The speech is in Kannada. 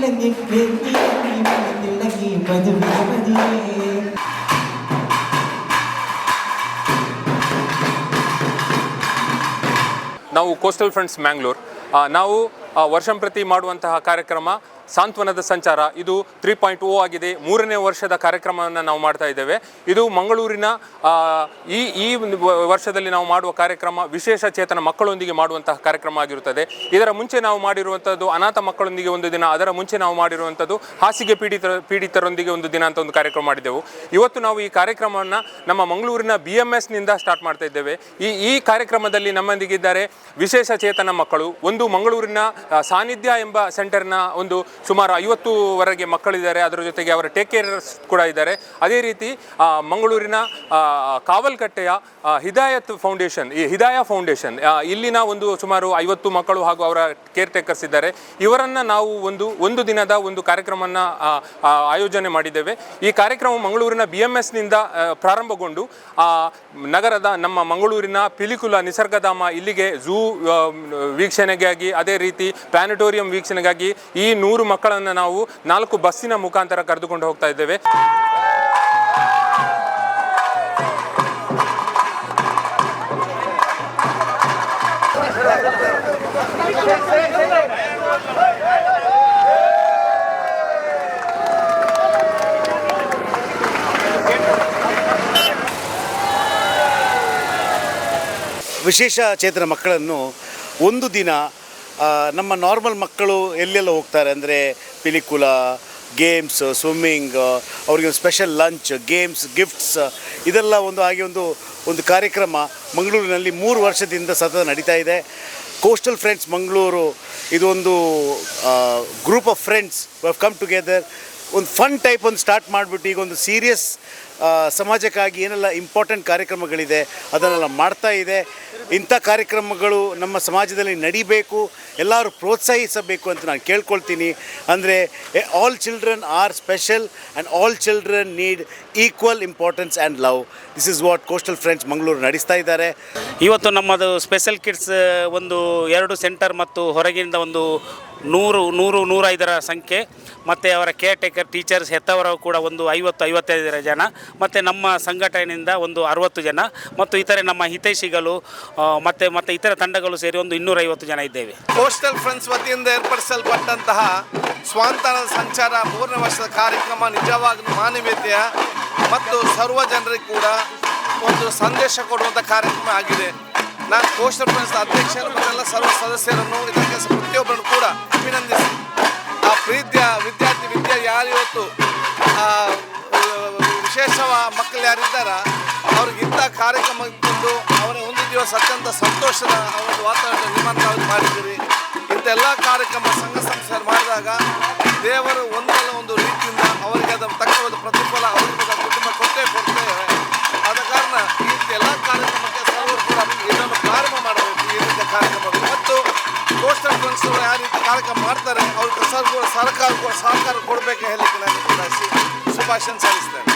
ಬೆಳಗ್ಗೆ ಬೆಳಗ್ಗೆ ಮದುವೆ ನಾವು ಕೋಸ್ಟಲ್ ಫ್ರೆಂಡ್ಸ್ ಮ್ಯಾಂಗ್ಳೂರ್ ನಾವು ವರ್ಷಂಪ್ರತಿ ಮಾಡುವಂತಹ ಕಾರ್ಯಕ್ರಮ ಸಾಂತ್ವನದ ಸಂಚಾರ. ಇದು 3.0 ಆಗಿದೆ. 3ನೇ ವರ್ಷದ ಕಾರ್ಯಕ್ರಮವನ್ನು ನಾವು ಮಾಡ್ತಾ ಇದ್ದೇವೆ. ಇದು ಮಂಗಳೂರಿನ ಈ ವರ್ಷದಲ್ಲಿ ನಾವು ಮಾಡುವ ಕಾರ್ಯಕ್ರಮ ವಿಶೇಷ ಚೇತನ ಮಕ್ಕಳೊಂದಿಗೆ ಮಾಡುವಂತಹ ಕಾರ್ಯಕ್ರಮ ಆಗಿರುತ್ತದೆ. ಇದರ ಮುಂಚೆ ನಾವು ಮಾಡಿರುವಂಥದ್ದು ಅನಾಥ ಮಕ್ಕಳೊಂದಿಗೆ ಒಂದು ದಿನ, ಅದರ ಮುಂಚೆ ನಾವು ಮಾಡಿರುವಂಥದ್ದು ಹಾಸಿಗೆ ಪೀಡಿತರೊಂದಿಗೆ ಒಂದು ದಿನ ಅಂತ ಒಂದು ಕಾರ್ಯಕ್ರಮ ಮಾಡಿದೆವು. ಇವತ್ತು ನಾವು ಈ ಕಾರ್ಯಕ್ರಮವನ್ನು ನಮ್ಮ ಮಂಗಳೂರಿನ BMSನಿಂದ ಸ್ಟಾರ್ಟ್ ಮಾಡ್ತಾ ಇದ್ದೇವೆ. ಈ ಕಾರ್ಯಕ್ರಮದಲ್ಲಿ ನಮ್ಮೊಂದಿಗಿದ್ದಾರೆ ವಿಶೇಷ ಚೇತನ ಮಕ್ಕಳು. ಒಂದು ಮಂಗಳೂರಿನ ಸಾನ್ನಿಧ್ಯ ಎಂಬ ಸೆಂಟರ್ನ ಒಂದು ಸುಮಾರು 50ವರೆಗೆ ಮಕ್ಕಳಿದ್ದಾರೆ. ಅದರ ಜೊತೆಗೆ ಅವರ ಟೇಕ್ ಕೇರರ್ಸ್ ಕೂಡ ಇದ್ದಾರೆ. ಅದೇ ರೀತಿ ಮಂಗಳೂರಿನ ಕಾವಲ್ಕಟ್ಟೆಯ ಹಿದಾಯ ಫೌಂಡೇಶನ್ ಇಲ್ಲಿನ ಒಂದು ಸುಮಾರು 50 ಮಕ್ಕಳು ಹಾಗೂ ಅವರ ಕೇರ್ ಟೇಕರ್ಸ್ ಇದ್ದಾರೆ. ಇವರನ್ನು ನಾವು ಒಂದು ದಿನದ ಒಂದು ಕಾರ್ಯಕ್ರಮವನ್ನು ಆಯೋಜನೆ ಮಾಡಿದ್ದೇವೆ. ಈ ಕಾರ್ಯಕ್ರಮ ಮಂಗಳೂರಿನ BMSನಿಂದ ಪ್ರಾರಂಭಗೊಂಡು ನಗರದ ನಮ್ಮ ಮಂಗಳೂರಿನ ಪಿಲಿಕುಲ ನಿಸರ್ಗಧಾಮ ಇಲ್ಲಿಗೆ ಝೂ ವೀಕ್ಷಣೆಗಾಗಿ, ಅದೇ ರೀತಿ ಪ್ಲಾನೆಟೋರಿಯಂ ವೀಕ್ಷಣೆಗಾಗಿ ಈ 100 ಮಕ್ಕಳನ್ನು ನಾವು 4 ಬಸ್ಸಿನ ಮುಖಾಂತರ ಕರೆದುಕೊಂಡು ಹೋಗ್ತಾ ಇದ್ದೇವೆ. ವಿಶೇಷ ಚೇತನ ಮಕ್ಕಳನ್ನು ಒಂದು ದಿನ ನಮ್ಮ ನಾರ್ಮಲ್ ಮಕ್ಕಳು ಎಲ್ಲೆಲ್ಲ ಹೋಗ್ತಾರೆ ಅಂದರೆ ಪಿಲಿಕುಲ, ಗೇಮ್ಸ್, ಸ್ವಿಮ್ಮಿಂಗ್, ಅವ್ರಿಗೆ ಸ್ಪೆಷಲ್ ಲಂಚ್, ಗೇಮ್ಸ್, ಗಿಫ್ಟ್ಸ್ ಇದೆಲ್ಲ ಒಂದು ಕಾರ್ಯಕ್ರಮ ಮಂಗಳೂರಿನಲ್ಲಿ 3 ವರ್ಷದಿಂದ ಸತತ ನಡೀತಾ ಇದೆ. ಕೋಸ್ಟಲ್ ಫ್ರೆಂಡ್ಸ್ ಮಂಗಳೂರು ಇದೊಂದು group of friends have come together. ಒಂದು ಫನ್ ಟೈಪ್ ಒಂದು ಸ್ಟಾರ್ಟ್ ಮಾಡಿಬಿಟ್ಟು ಈಗ ಒಂದು ಸೀರಿಯಸ್ ಸಮಾಜಕ್ಕಾಗಿ ಏನೆಲ್ಲ ಇಂಪಾರ್ಟೆಂಟ್ ಕಾರ್ಯಕ್ರಮಗಳಿದೆ ಅದನ್ನೆಲ್ಲ ಮಾಡ್ತಾ ಇದೆ. ಇಂಥ ಕಾರ್ಯಕ್ರಮಗಳು ನಮ್ಮ ಸಮಾಜದಲ್ಲಿ ನಡಿಬೇಕು, ಎಲ್ಲರೂ ಪ್ರೋತ್ಸಾಹಿಸಬೇಕು ಅಂತ ನಾನು ಕೇಳ್ಕೊಳ್ತೀನಿ. ಅಂದರೆ all children are special and all children need equal importance and love. This is what coastal friends Mangaluru ನಡೆಸ್ತಾ ಇದ್ದಾರೆ. ಇವತ್ತು ನಮ್ಮದು ಸ್ಪೆಷಲ್ ಕಿಡ್ಸ್ ಒಂದು 2 ಸೆಂಟರ್ ಮತ್ತು ಹೊರಗಿನಿಂದ ಒಂದು 100-105 ಸಂಖ್ಯೆ, ಮತ್ತು ಅವರ ಕೇರ್ ಟೇಕರ್ ಟೀಚರ್ಸ್ ಹೆತ್ತವರು ಕೂಡ ಒಂದು 50-55 ಜನ, ಮತ್ತು ನಮ್ಮ ಸಂಘಟನೆಯಿಂದ ಒಂದು 60 ಜನ, ಮತ್ತು ಇತರೆ ನಮ್ಮ ಹಿತೈಷಿಗಳು ಮತ್ತು ಇತರ ತಂಡಗಳು ಸೇರಿ ಒಂದು 250 ಜನ ಇದ್ದೇವೆ. ಕೋಸ್ಟಲ್ ಫ್ರೆಂಡ್ಸ್ ವತಿಯಿಂದ ಏರ್ಪಡಿಸಲ್ಪಟ್ಟಂತಹ ಸ್ವಾಂತನದ ಸಂಚಾರ 3ನೇ ವರ್ಷದ ಕಾರ್ಯಕ್ರಮ ನಿಜವಾಗಲೂ ಮಾನವೀಯತೆಯ ಮತ್ತು ಸರ್ವ ಜನರಿಗೆ ಕೂಡ ಒಂದು ಸಂದೇಶ ಕೊಡುವಂಥ ಕಾರ್ಯಕ್ರಮ ಆಗಿದೆ. ನಾನು ಕೋಸ್ಟಲ್ ಫ್ರೆಂಡ್ಸ್ ಅಧ್ಯಕ್ಷರು ಮತ್ತೆಲ್ಲ ಸರ್ವ ಸದಸ್ಯರನ್ನು ಇದಕ್ಕೆ ಪ್ರತಿಯೊಬ್ಬರನ್ನು ಕೂಡ ಅಭಿನಂದಿಸಿ ಆ ಪ್ರೀತಿಯ ವಿದ್ಯಾ ಯಾರು ಇವತ್ತು ವಿಶೇಷ ಮಕ್ಕಳು ಯಾರಿದ್ದಾರ ಅವ್ರಿಗೆ ಇಂಥ ಕಾರ್ಯಕ್ರಮ ಇದ್ದು ಅವರೇ ಒಂದು ದಿವಸ ಅತ್ಯಂತ ಸಂತೋಷದ ಒಂದು ವಾತಾವರಣ ನಿರ್ಮಾಣ ಮಾಡಿದ್ದೀರಿ. ಇಂಥೆಲ್ಲ ಕಾರ್ಯಕ್ರಮ ಸಂಘ ಸಂಸ್ಥೆಗಳು ಮಾಡಿದಾಗ ದೇವರು ಒಂದಲ್ಲ ಒಂದು ರೀತಿಯಿಂದ ಅವರಿಗೆ ಅದನ್ನು ತಕ್ಕ ಪ್ರತಿಫಲ ಅವರಿಗೆ ಕುಟುಂಬ ಕೊಡ್ತೇವೆ. ಆದ ಕಾರಣ ಈ ಎಲ್ಲ ಕಾರ್ಯಕ್ರಮಕ್ಕೆ ಸರ್ವರು ಕೂಡ ಇದನ್ನು ಪ್ರಾರಂಭ ಮಾಡಬೇಕು. ಈ ರೀತಿಯ ಕಾರ್ಯಕ್ರಮಗಳು ಮತ್ತು ಕೋಸ್ಟಲ್ ಫ್ರೆಂಡ್ಸ್ ಯಾವ ರೀತಿ ಕಾರ್ಯಕ್ರಮ ಮಾಡ್ತಾರೆ ಅವ್ರಿಗೆ ಸಹಕಾರ ಕೊಡಬೇಕು ಹೇಳಲಿಕ್ಕೆ ನಾನು ಕೂಡ ಶುಭಾಶಯ ಸಲ್ಲಿಸ್ತೇನೆ.